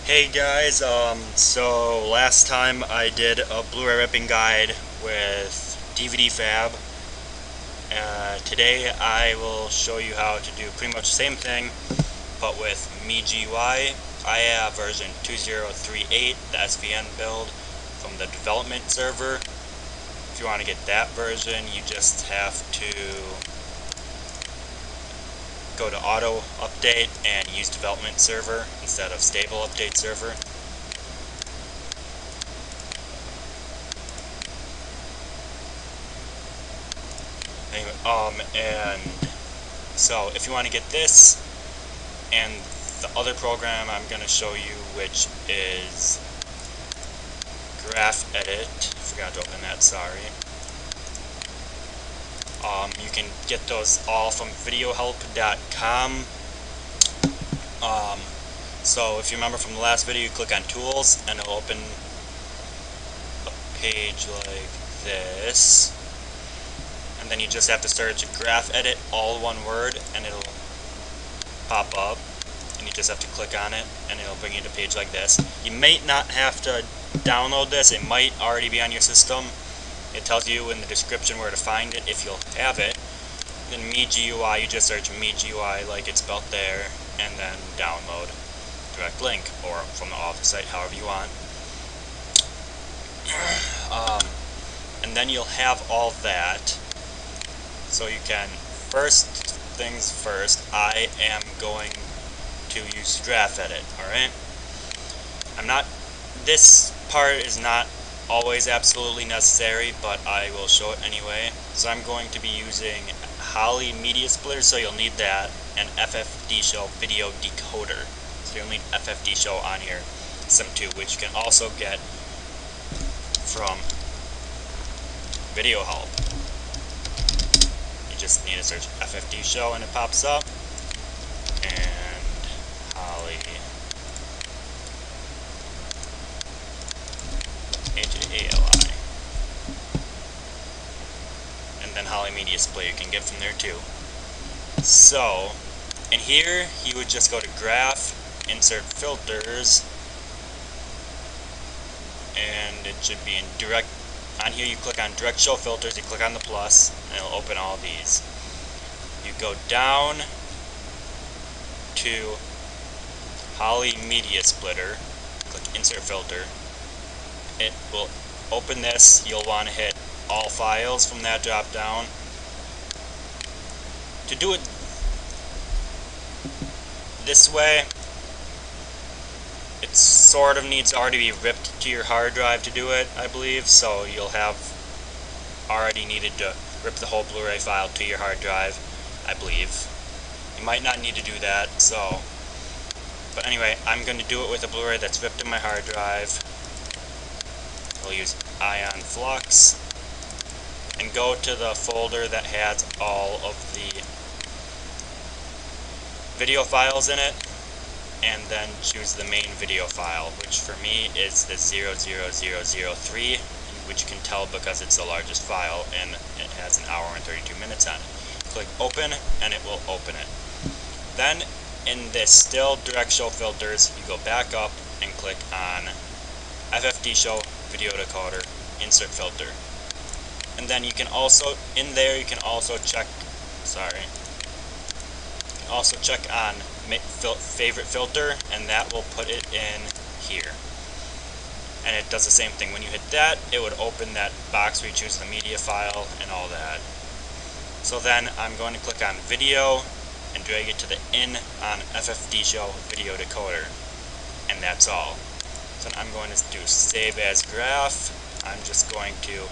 Hey guys, so last time I did a Blu-ray ripping guide with DVD Fab. Today I will show you how to do pretty much the same thing, but with MeGUI. I have version 2038, the SVN build from the development server. If you want to get that version, you just have to go to auto update and use development server instead of stable update server. Anyway, and so if you want to get this and the other program I'm going to show you, which is Graph Edit, forgot to open that, sorry. You can get those all from videohelp.com. So if you remember from the last video, you click on Tools and it'll open a page like this. And then you just have to search Graph Edit, all one word, and it'll pop up. And you just have to click on it and it'll bring you to a page like this. You may not have to download this, it might already be on your system. It tells you in the description where to find it if you'll have it. Then MeGUI, you just search MeGUI like it's spelled there, and then download. Direct link, or from the office site, however you want. And then you'll have all that. So you can, first things first, I am going to use Graph Edit, alright? This part is not always absolutely necessary, but I will show it anyway. So I'm going to be using Holly Media Splitter, so you'll need that, and FFD Show Video Decoder. So you'll need FFD Show on your system too, which you can also get from Video Help. You just need to search FFD Show and it pops up, and Holly H-A-L-I, and then Holly Media Splitter you can get from there too. So in here you would just go to Graph, insert filters, and it should be in direct. On here you click on direct show filters, you click on the plus, and it'll open all these. You go down to Holly Media Splitter, click insert filter. It will open this. You'll want to hit all files from that drop down. To do it this way, it sort of needs to already be ripped to your hard drive to do it, I believe, so you'll have already needed to rip the whole Blu-ray file to your hard drive, I believe. You might not need to do that, so, but anyway, I'm going to do it with a Blu-ray that's ripped in my hard drive. I'll use Ion Flux, and go to the folder that has all of the video files in it, and then choose the main video file, which for me is the 00003, which you can tell because it's the largest file and it has an hour and 32 minutes on it. Click open and it will open it. Then in this still direct show filters, you go back up and click on FFD Show Video Decoder, insert filter. And then you can also, in there you can also check, on favorite filter, and that will put it in here. And it does the same thing. When you hit that, it would open that box where you choose the media file and all that. So then I'm going to click on video and drag it to the in on FFD Show Video Decoder. And that's all. So I'm going to do save as graph. I'm just going to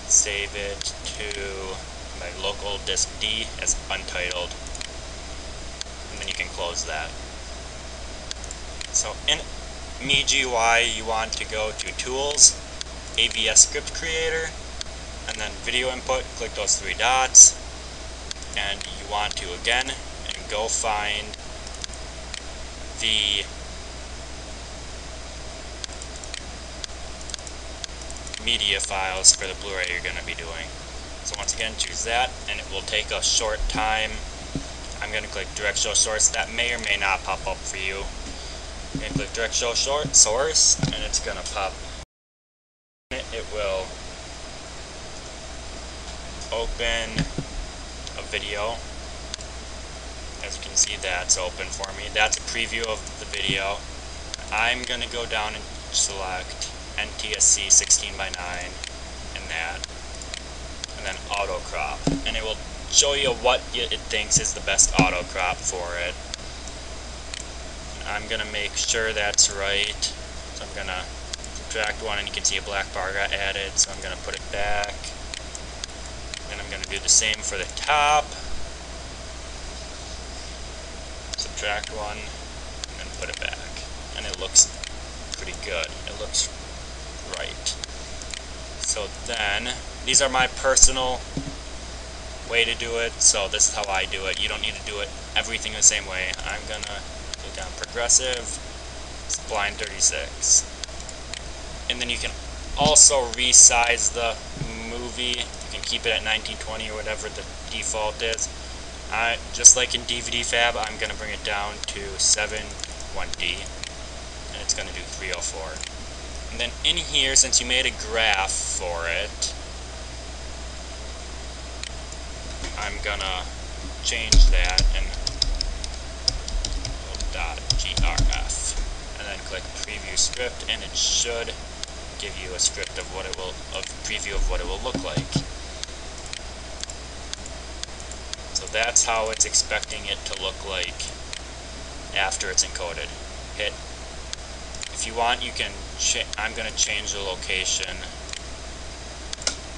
save it to my local disk D as untitled. And then you can close that. So in MeGUI you want to go to Tools, AVS Script Creator, and then Video Input, click those three dots, and you want to again and go find the media files for the Blu-ray you're going to be doing. So once again, choose that, and it will take a short time. I'm going to click Direct Show Source. That may or may not pop up for you. And click direct show source, and it's gonna pop. It will open a video. As you can see, that's open for me. That's a preview of the video. I'm gonna go down and select NTSC 16:9 and that, and then auto crop, and it will show you what it thinks is the best auto crop for it. I'm gonna make sure that's right, so I'm gonna subtract 1, and you can see a black bar got added, so I'm gonna put it back, and I'm gonna do the same for the top, subtract 1, and then put it back, and it looks pretty good. It looks right. So then, these are my personal way to do it, so this is how I do it. You don't need to do it everything the same way. I'm gonna click on progressive, spline 36, and then you can also resize the movie. You can keep it at 1920 or whatever the default is. Just like in DVD Fab, I'm gonna bring it down to 720, and it's gonna do 304. And then in here, since you made a graph for it, I'm gonna change that and .grf, and then click preview script, and it should give you a script of what it will, a preview of what it will look like. So that's how it's expecting it to look like after it's encoded. Hit. If you want, you can. I'm gonna change the location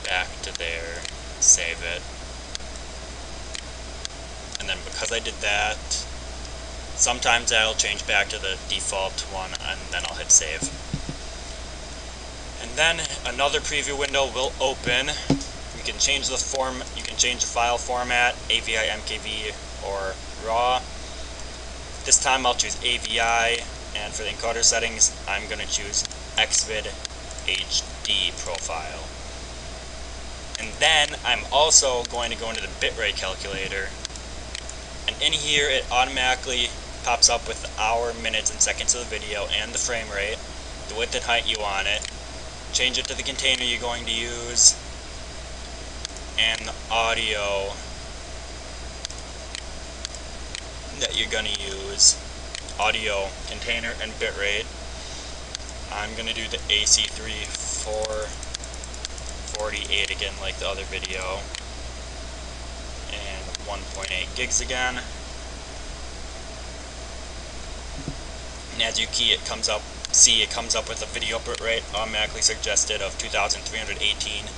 back to there. Save it. And then because I did that, sometimes that'll change back to the default one, and then I'll hit save. And then another preview window will open. You can change the form, you can change the file format, AVI, MKV, or RAW. This time I'll choose AVI, and for the encoder settings, I'm going to choose Xvid HD profile. And then I'm also going to go into the bitrate calculator, and in here it automatically pops up with the hour, minutes, and seconds of the video and the frame rate, the width and height you want it, change it to the container you're going to use, and the audio that you're going to use, audio, container, and bitrate. I'm going to do the AC3 448 again like the other video, and 1.8 gigs again. And as you key, it comes up with a video bitrate automatically suggested of 2318.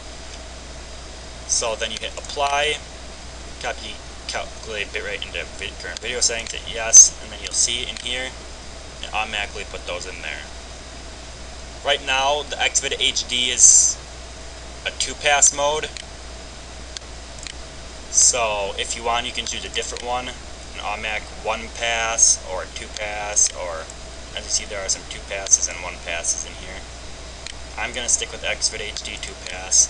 So then you hit apply, calculate bitrate into current video settings, hit yes, and then you'll see in here, it automatically put those in there. Right now, the Xvid HD is a 2-pass mode. So if you want, you can choose a different one, an automatic 1-pass or a 2-pass, or as you see, there are some 2-passes and 1-passes in here. I'm going to stick with Xvid HD 2-pass,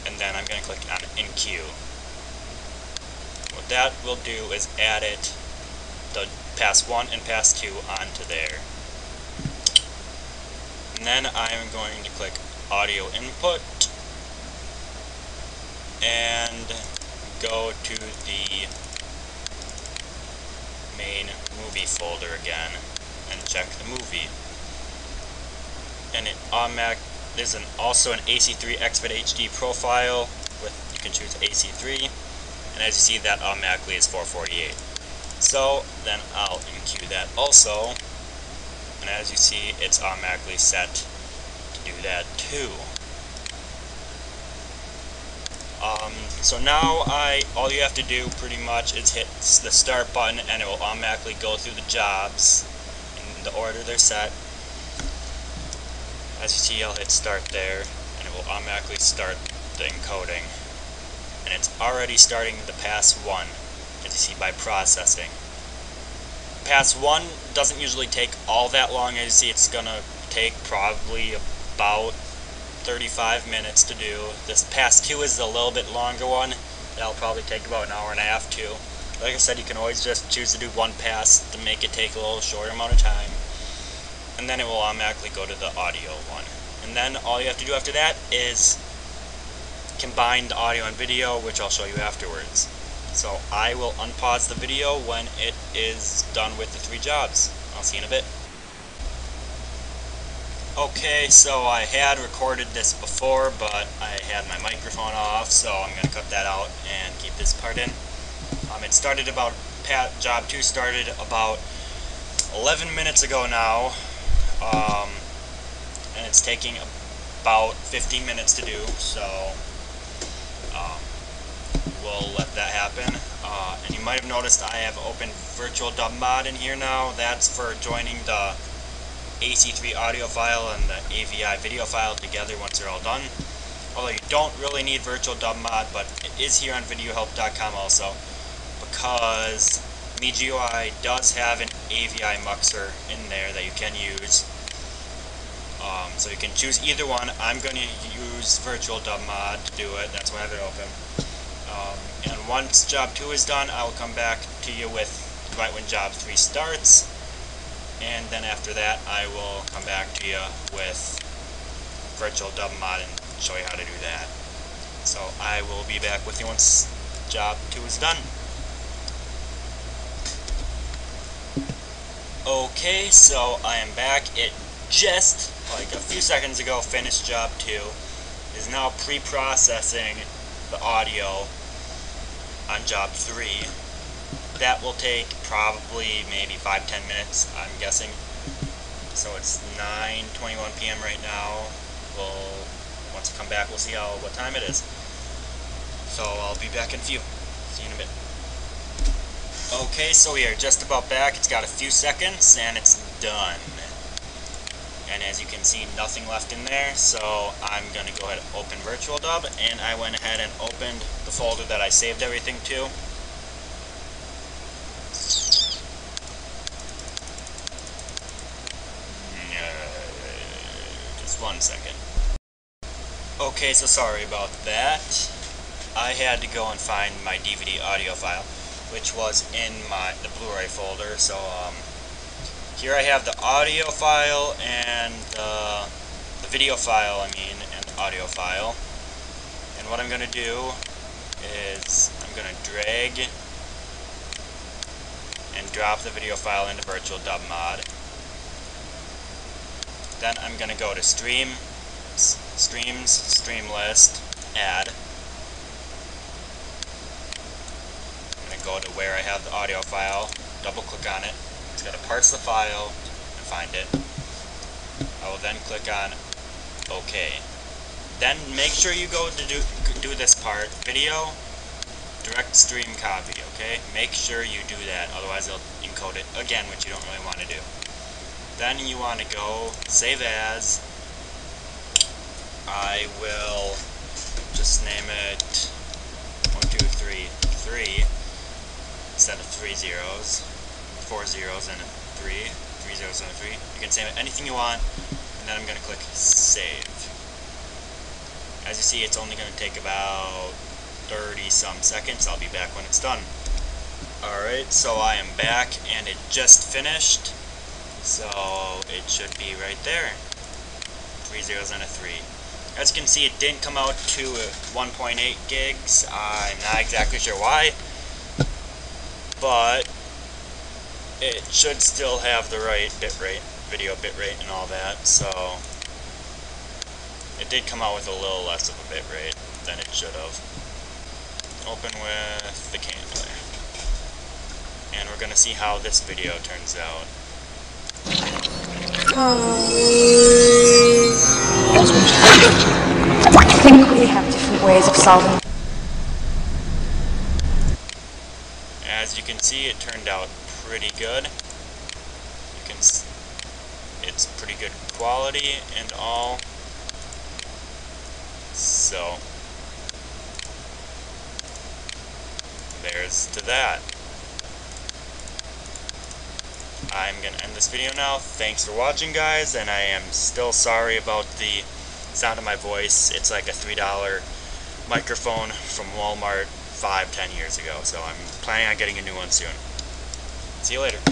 and then I'm going to click on InQ. What that will do is add the pass 1 and pass 2 onto there. And then I'm going to click audio input and go to the main movie folder again and check the movie. And it there's also an AC3 Xvid HD profile with, you can choose AC3, and as you see, that automatically is 448. So then I'll InQ that also, and as you see, it's automatically set to do that too. So now all you have to do pretty much is hit the start button, and it will automatically go through the jobs in the order they're set. As you see, I'll hit start there, and it will automatically start the encoding. And it's already starting the pass 1, as you see, by processing. Pass 1 doesn't usually take all that long. As you see, it's going to take probably about 35 minutes to do. This pass 2 is a little bit longer one. That'll probably take about an hour and a half too. Like I said, you can always just choose to do one pass to make it take a little shorter amount of time, and then it will automatically go to the audio one. And then all you have to do after that is combine the audio and video, which I'll show you afterwards. So I will unpause the video when it is done with the 3 jobs. I'll see you in a bit. Okay, so I had recorded this before, but I had my microphone off, so I'm going to cut that out and keep this part in. It started about, job 2 started about 11 minutes ago now, and it's taking about 15 minutes to do, so we'll let that happen. And you might have noticed I have opened Virtual Dub Mod in here now. That's for joining the AC3 audio file and the AVI video file together once they're all done. Although you don't really need Virtual Dub Mod, but it is here on videohelp.com also, because MeGUI does have an AVI muxer in there that you can use. So you can choose either one. I'm going to use Virtual Dub Mod to do it. That's why I have it open. And once job 2 is done, I will come back to you with right when job 3 starts. And then after that, I will come back to you with Virtual Dub Mod and show you how to do that. So I will be back with you once job 2 is done. Okay, so I am back. It just, like a few seconds ago, finished job 2. Is now pre-processing the audio on job 3. That will take probably maybe 5-10 minutes, I'm guessing. So it's 9:21 p.m. right now. Once I come back, we'll see what time it is. So I'll be back in a few. See you in a bit. Okay, so we are just about back. It's got a few seconds, and it's done. And as you can see, nothing left in there, so I'm going to go ahead and open Virtual Dub, and I went ahead and opened the folder that I saved everything to. Just 1 second. Okay, so sorry about that. I had to go and find my DVD audio file, which was in the Blu-Ray folder. So here I have the audio file and the video file, and the audio file. And what I'm going to do is I'm going to drag and drop the video file into Virtual Dub Mod. Then I'm going to go to Streams, Stream List, Add. I'm going to go to where I have the audio file, double click on it. It's going to parse the file and find it. I will then click on OK. Then make sure you go to do this part, video, direct stream copy, okay? Make sure you do that, otherwise it'll encode it again, which you don't really want to do. Then you want to go save as. I will just name it 1, 2, 3, 3 instead of 3 zeros, 4 zeros and a 3, 3 zeros and a 3. You can save it anything you want, and then I'm going to click save. As you see, it's only going to take about 30-some seconds. I'll be back when it's done. Alright, so I am back, and it just finished. So it should be right there. 3 zeros and a 3. As you can see, it didn't come out to 1.8 gigs. I'm not exactly sure why, but it should still have the right bitrate, video bitrate and all that, so it did come out with a little less of a bitrate than it should have. Open with the Candler. And we're going to see how this video turns out. I think we have different ways of solving. As you can see, it turned out pretty good. It's pretty good quality and all. So there's to that. I'm going to end this video now. Thanks for watching, guys, and I am still sorry about the sound of my voice. It's like a $3 microphone from Walmart 5-10 years ago, so I'm planning on getting a new one soon. See you later.